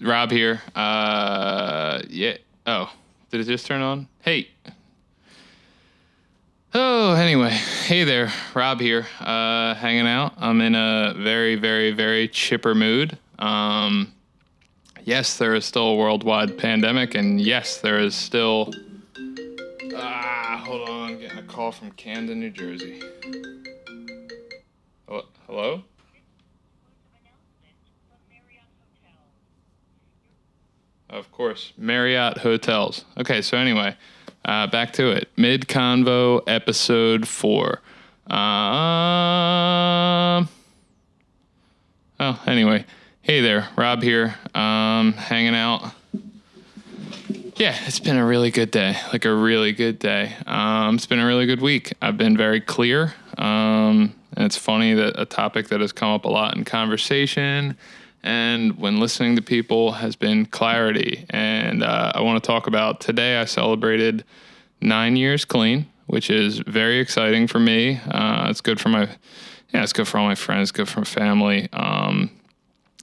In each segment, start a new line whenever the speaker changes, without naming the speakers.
Rob here. Yeah. Oh, did it just turn on? Hey. Oh, anyway. Hey there. Rob here. Hanging out. I'm in a very, very, very chipper mood. Yes, there is still a worldwide pandemic, and yes, there is still... hold on. I'm getting a call from Camden, New Jersey. Hello? Of course, Marriott Hotels. Okay, so anyway, back to it. Midconvo episode 4. Anyway, hey there, Rob here. Hanging out. Yeah, it's been a really good day. Like a really good day. It's been a really good week. I've been very clear. And it's funny that a topic that has come up a lot in conversation and when listening to people has been clarity. And I want to talk about today. I celebrated 9 years clean, which is very exciting for me. It's good for it's good for all my friends, good for my family.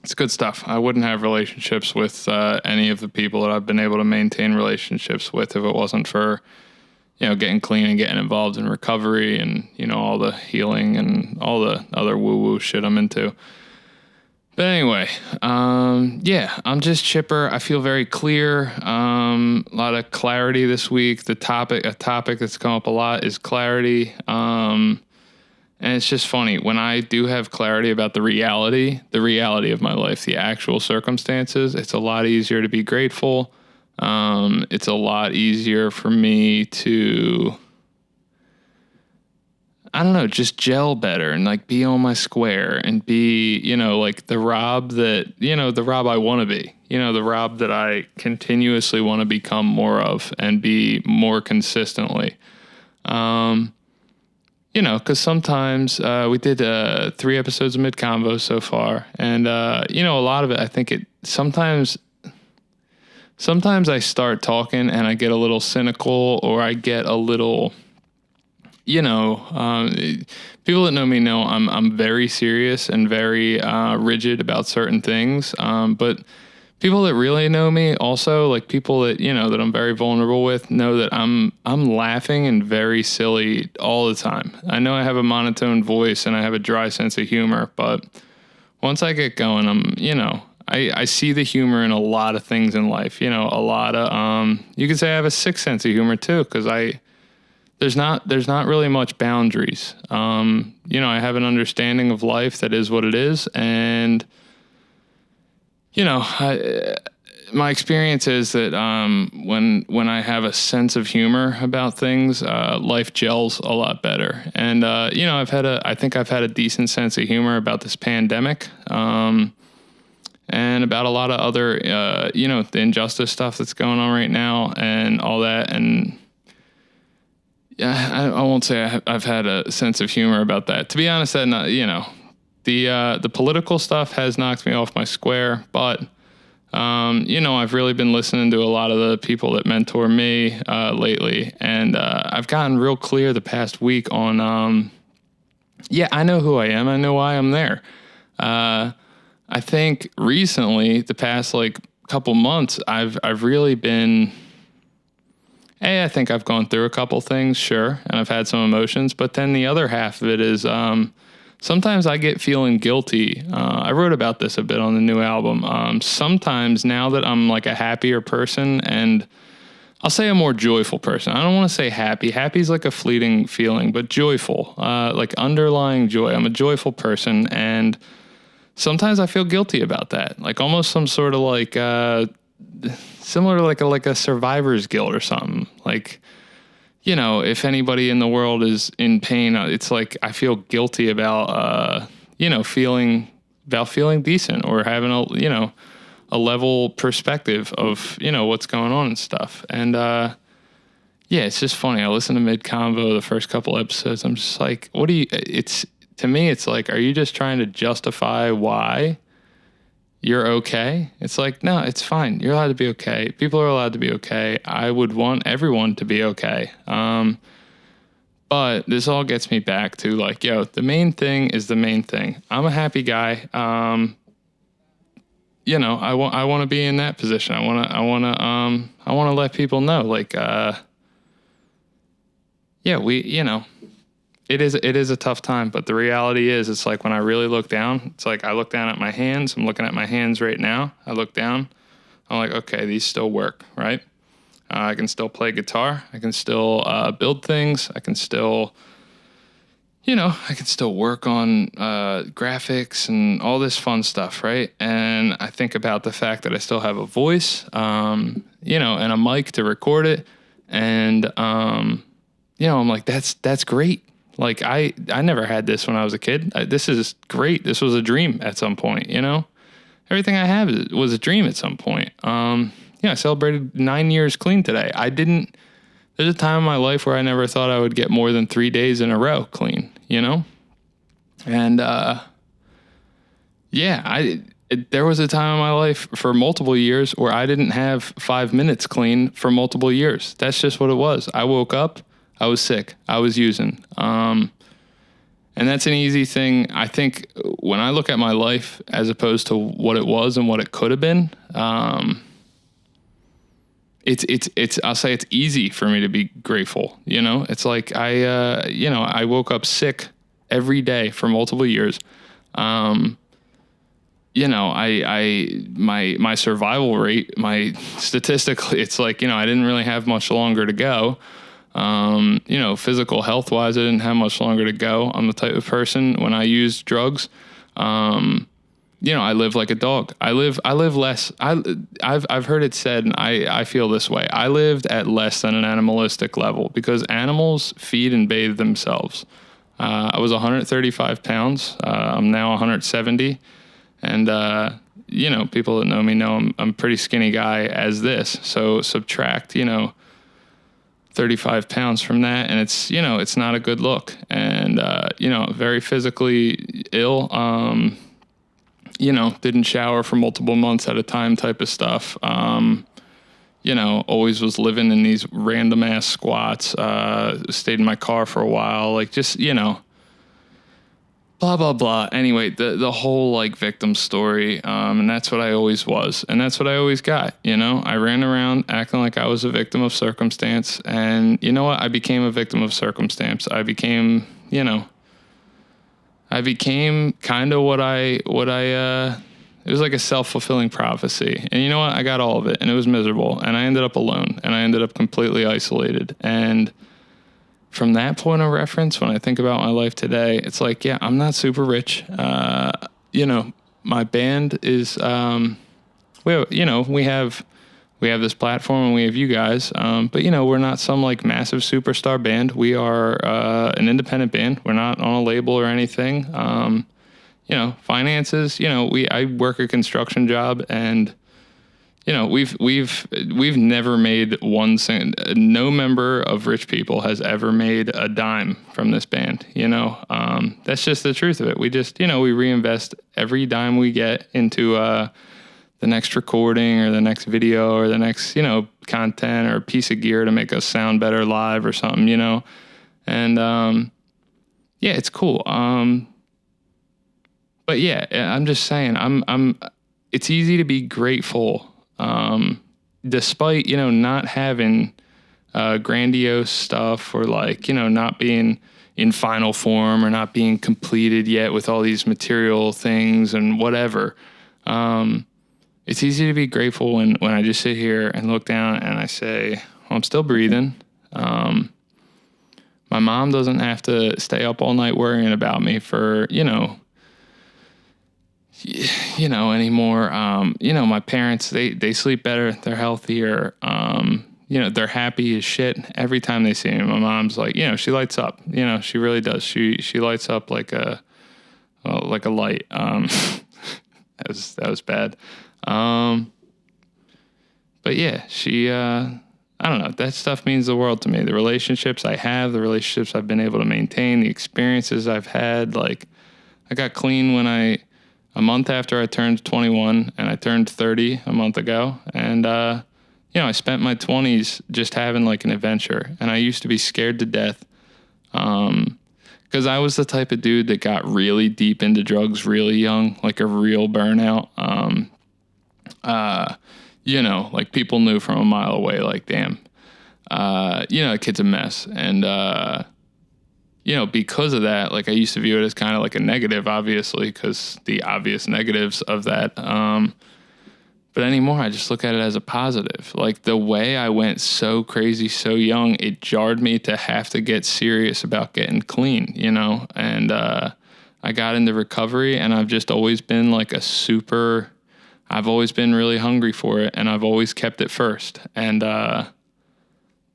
It's good stuff. I wouldn't have relationships with any of the people that I've been able to maintain relationships with if it wasn't for, getting clean and getting involved in recovery and, all the healing and all the other woo-woo shit I'm into. But anyway, I'm just chipper. I feel very clear. A lot of clarity this week. A topic that's come up a lot is clarity. And it's just funny when I do have clarity about the reality of my life, the actual circumstances, it's a lot easier to be grateful. It's a lot easier for me to, I don't know, just gel better and like be on my square and be, like the Rob that, the Rob I want to be, the Rob that I continuously want to become more of and be more consistently. Because sometimes we did 3 episodes of Midconvo so far. And, a lot of it, I think sometimes I start talking and I get a little cynical or I get a little... people that know me know I'm very serious and very rigid about certain things. But people that really know me also, like people that, that I'm very vulnerable with, know that I'm laughing and very silly all the time. I know I have a monotone voice and I have a dry sense of humor, but once I get going, I see the humor in a lot of things in life. A lot of, you could say I have a sixth sense of humor too, because there's not really much boundaries. I have an understanding of life that is what it is. And, my experience is that when I have a sense of humor about things, life gels a lot better. And, I think I've had a decent sense of humor about this pandemic and about a lot of other, the injustice stuff that's going on right now and all that. And, yeah, I won't say I've had a sense of humor about that. To be honest, the political stuff has knocked me off my square, but, I've really been listening to a lot of the people that mentor me lately, and I've gotten real clear the past week on, I know who I am. I know why I'm there. I think recently, the past, couple months, I've really been... I think I've gone through a couple things, sure, and I've had some emotions, but then the other half of it is sometimes I get feeling guilty. I wrote about this a bit on the new album. Sometimes now that I'm like a happier person, and I'll say a more joyful person. I don't want to say happy. Happy is like a fleeting feeling, but joyful, like underlying joy. I'm a joyful person, and sometimes I feel guilty about that, like almost some sort of like... similar to like a survivor's guilt or something. Like, if anybody in the world is in pain, it's like I feel guilty about feeling decent or having a level perspective of what's going on and stuff. And it's just funny. I listened to Midconvo the first couple episodes. I'm just like, to me it's like, are you just trying to justify why you're okay? It's like, no, it's fine. You're allowed to be okay. People are allowed to be okay. I would want everyone to be okay. But this all gets me back to like, the main thing is the main thing. I'm a happy guy. I want to be in that position. I want to let people know, like, it is a tough time, but the reality is, it's like when I really look down, it's like I look down at my hands. I'm looking at my hands right now. I look down. I'm like, okay, these still work, right? I can still play guitar. I can still build things. I can still work on graphics and all this fun stuff, right? And I think about the fact that I still have a voice, and a mic to record it. And, I'm like, that's great. Like, I never had this when I was a kid. This is great. This was a dream at some point, Everything I have was a dream at some point. I celebrated 9 years clean today. There's a time in my life where I never thought I would get more than 3 days in a row clean, And, there was a time in my life for multiple years where I didn't have 5 minutes clean for multiple years. That's just what it was. I woke up, I was sick, I was using. And that's an easy thing. I think when I look at my life as opposed to what it was and what it could have been, I'll say it's easy for me to be grateful. It's like I woke up sick every day for multiple years. My survival rate, statistically, it's like, I didn't really have much longer to go. Physical health wise, I didn't have much longer to go. I'm the type of person, when I use drugs, I live like a dog. I live less. I've heard it said, and I feel this way. I lived at less than an animalistic level because animals feed and bathe themselves. I was 135 pounds. I'm now 170. And, people that know me know I'm a pretty skinny guy as this. So subtract, 35 pounds from that. And it's not a good look. And, very physically ill. Didn't shower for multiple months at a time type of stuff. Always was living in these random ass squats, stayed in my car for a while, like just, blah, blah, blah. Anyway, the whole like victim story. And that's what I always was. And that's what I always got. I ran around acting like I was a victim of circumstance. And you know what? I became a victim of circumstance. I became kind of what I it was like a self-fulfilling prophecy. And you know what? I got all of it and it was miserable. And I ended up alone and I ended up completely isolated. And from that point of reference, when I think about my life today, it's like, yeah, I'm not super rich. My band is, we have this platform and we have you guys. But we're not some like massive superstar band. We are, an independent band. We're not on a label or anything. Finances, I work a construction job and, we've never made one cent. No member of Rich People has ever made a dime from this band. That's just the truth of it. We just, we reinvest every dime we get into, the next recording or the next video or the next, content or piece of gear to make us sound better live or something, and, it's cool. But yeah, I'm just saying, it's easy to be grateful, despite, not having, grandiose stuff or like, not being in final form or not being completed yet with all these material things and whatever. It's easy to be grateful when I just sit here and look down and I say, well, I'm still breathing. My mom doesn't have to stay up all night worrying about me for, anymore. My parents, they sleep better. They're healthier. They're happy as shit every time they see me. My mom's like, she lights up, she really does. She lights up like a light. That was bad. But yeah, she, I don't know, that stuff means the world to me. The relationships I have, the relationships I've been able to maintain, the experiences I've had, like I got clean a month after I turned 21 and I turned 30 a month ago. And, I spent my 20s just having like an adventure and I used to be scared to death. Cause I was the type of dude that got really deep into drugs really young, like a real burnout. Like people knew from a mile away, like, damn, the kid's a mess. And, because of that, like I used to view it as kind of like a negative, obviously, because the obvious negatives of that. But anymore, I just look at it as a positive. Like the way I went so crazy, so young, it jarred me to have to get serious about getting clean, and I got into recovery, and I've just always been like I've always been really hungry for it, and I've always kept it first. And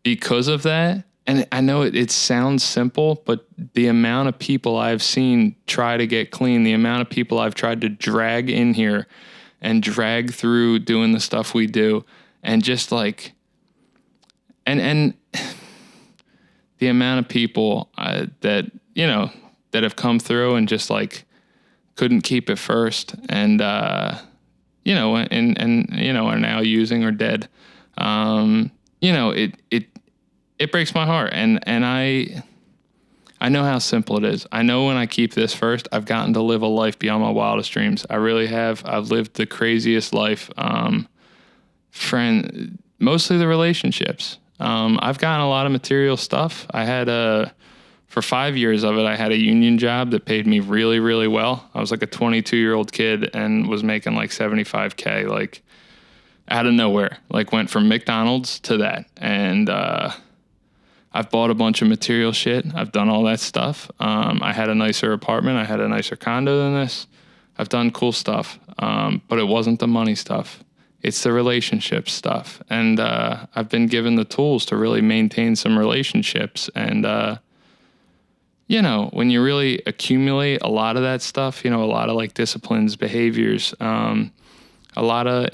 because of that, and I know it sounds simple, but the amount of people I've seen try to get clean, the amount of people I've tried to drag in here and drag through doing the stuff we do, and just like, and the amount of people that have come through and just like couldn't keep it first, and are now using or dead. It breaks my heart, and I know how simple it is. I know when I keep this first, I've gotten to live a life beyond my wildest dreams. I really have. I've lived the craziest life. Mostly the relationships. I've gotten a lot of material stuff. I had for 5 years of it, I had a union job that paid me really, really well. I was like a 22-year-old kid and was making like $75K, like out of nowhere. Like went from McDonald's to that. And, I've bought a bunch of material shit. I've done all that stuff. I had a nicer apartment. I had a nicer condo than this. I've done cool stuff. But it wasn't the money stuff. It's the relationship stuff. And I've been given the tools to really maintain some relationships. And, when you really accumulate a lot of that stuff, a lot of like disciplines, behaviors, a lot of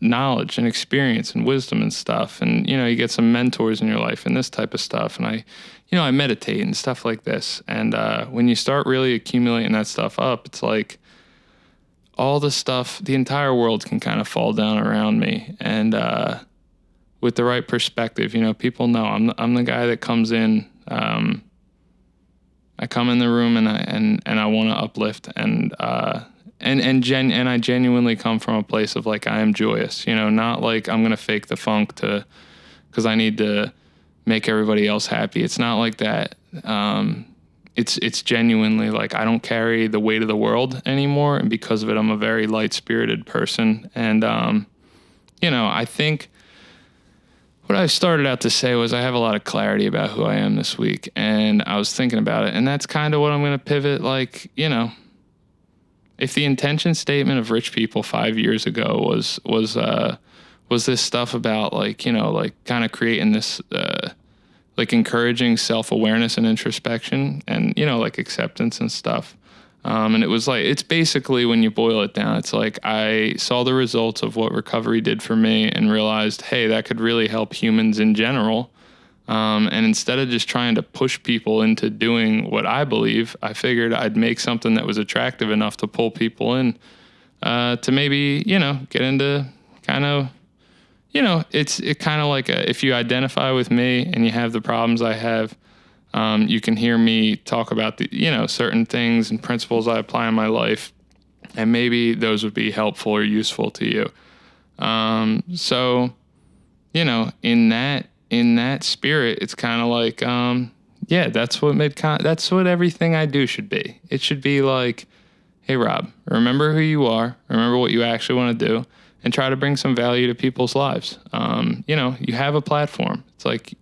knowledge and experience and wisdom and stuff. And, you get some mentors in your life and this type of stuff. And I meditate and stuff like this. And when you start really accumulating that stuff up, it's like all the stuff, the entire world can kind of fall down around me. And with the right perspective, people know I'm the guy that comes in. I come in the room and I want to uplift and I genuinely come from a place of like, I am joyous, not like I'm going to fake the funk cause I need to make everybody else happy. It's not like that. It's genuinely like, I don't carry the weight of the world anymore. And because of it, I'm a very light spirited person. And, I think what I started out to say was I have a lot of clarity about who I am this week. And I was thinking about it, and that's kind of what I'm going to pivot. Like, if the intention statement of rich people 5 years ago was this stuff about like, like kind of creating this, like encouraging self-awareness and introspection and, like acceptance and stuff. And it was like, it's basically when you boil it down, it's like I saw the results of what recovery did for me and realized, hey, that could really help humans in general. And instead of just trying to push people into doing what I believe, I figured I'd make something that was attractive enough to pull people in to maybe, get into kind of, it's kind of like if you identify with me and you have the problems I have, you can hear me talk about the, certain things and principles I apply in my life, and maybe those would be helpful or useful to you. So, in that spirit, it's kind of like, that's what everything I do should be. It should be like, hey, Rob, remember who you are, remember what you actually want to do, and try to bring some value to people's lives. You have a platform. It's like,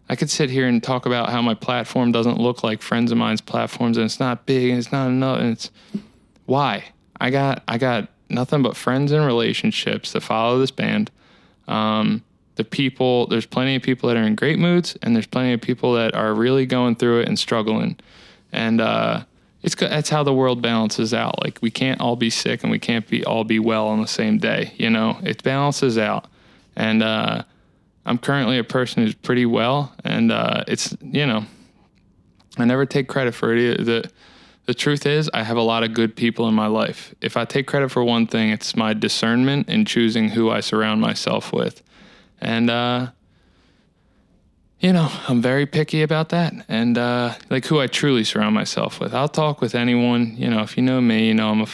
I could sit here and talk about how my platform doesn't look like friends of mine's platforms, and it's not big, and it's not enough, and it's why I got nothing but friends and relationships that follow this band. The people, there's plenty of people that are in great moods, and there's plenty of people that are really going through it and struggling. And that's how the world balances out. Like, we can't all be sick and we can't all be well on the same day. It balances out. And I'm currently a person who's pretty well, and it's, I never take credit for it. The truth is, I have a lot of good people in my life. If I take credit for one thing, it's my discernment in choosing who I surround myself with. And, I'm very picky about that. And, like who I truly surround myself with. I'll talk with anyone, if you know me, I'm a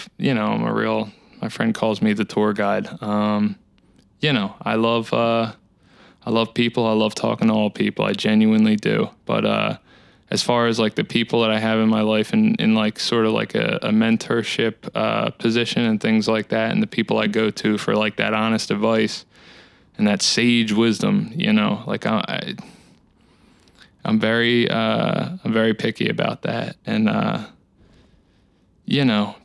My friend calls me the tour guide. I love people. I love talking to all people. I genuinely do. But as far as like the people that I have in my life in like sort of like a mentorship position and things like that, and the people I go to for like that honest advice and that sage wisdom, like I'm very picky about that. And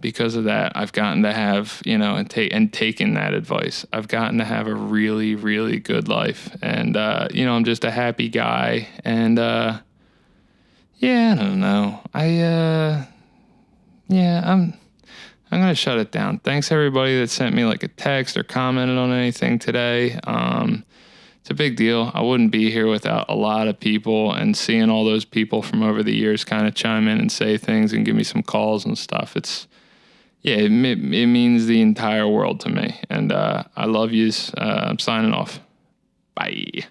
because of that, I've gotten to have, and taken that advice, I've gotten to have a really, really good life. And, I'm just a happy guy. And, I don't know. I'm going to shut it down. Thanks everybody that sent me like a text or commented on anything today. It's a big deal. I wouldn't be here without a lot of people, and seeing all those people from over the years kind of chime in and say things and give me some calls and stuff. It means the entire world to me. And I love yous. I'm signing off. Bye.